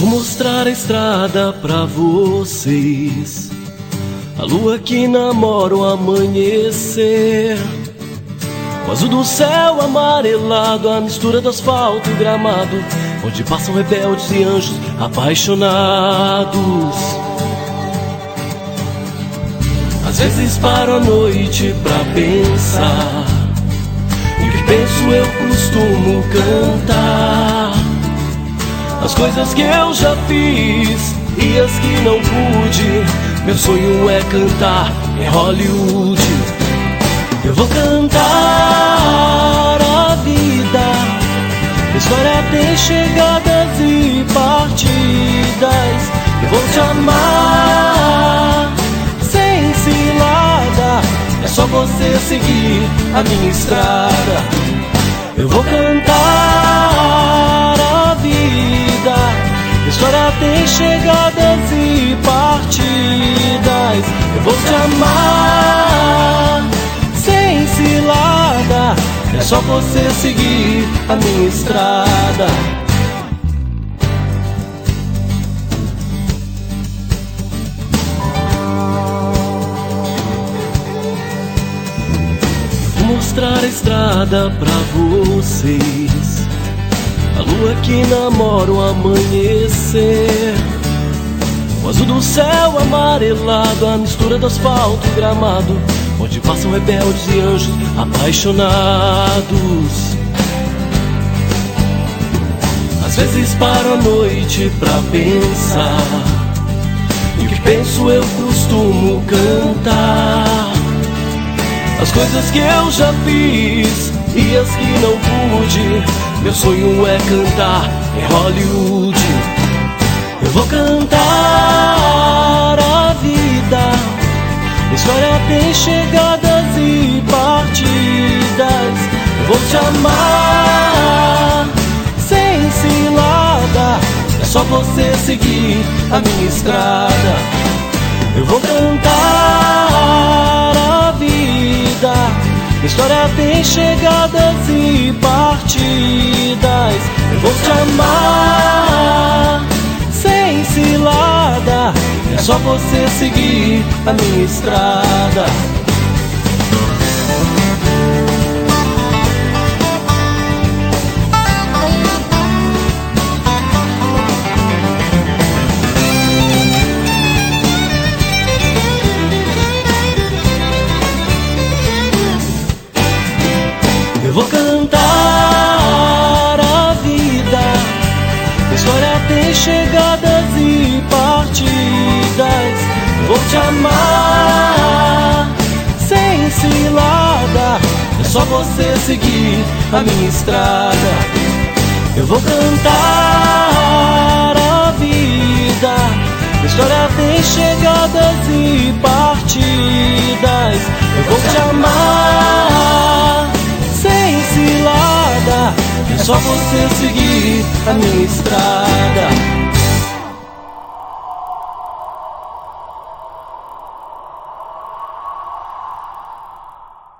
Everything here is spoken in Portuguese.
Vou mostrar a estrada pra vocês, a lua que namora o amanhecer, o azul do céu amarelado, a mistura do asfalto e gramado, onde passam rebeldes e anjos apaixonados. Às vezes paro à noite pra pensar, o que penso eu costumo cantar, as coisas que eu já fiz e as que não pude. Meu sonho é cantar em Hollywood. Eu vou cantar a vida, a história tem chegadas e partidas. Eu vou te amar sem cilada, é só você seguir a minha estrada. Eu vou cantar a vida, a história tem chegadas e partidas. Eu vou te amar sem cilada, é só você seguir a minha estrada. Vou mostrar a estrada pra vocês, a lua que namora o amanhecer, o azul do céu amarelado, a mistura do asfalto e gramado, onde passam rebeldes e anjos apaixonados. Às vezes paro à noite pra pensar, e o que penso eu costumo cantar, as coisas que eu já fiz e as que não pude. Meu sonho é cantar em Hollywood. Eu vou cantar a vida, a história tem chegadas e partidas. Eu vou te amar sem cilada, é só você seguir a minha estrada. Eu vou cantar a vida, a história tem chegadas e partidas. Eu vou te amar sem cilada, é só você seguir a minha estrada. Eu vou cantar a vida, a história tem chegadas e partidas. Eu vou te amar sem cilada, é só você seguir a minha estrada. Eu vou cantar a vida, a história tem chegadas e partidas. Eu vou te amar sem cilada, é só você seguir a minha estrada.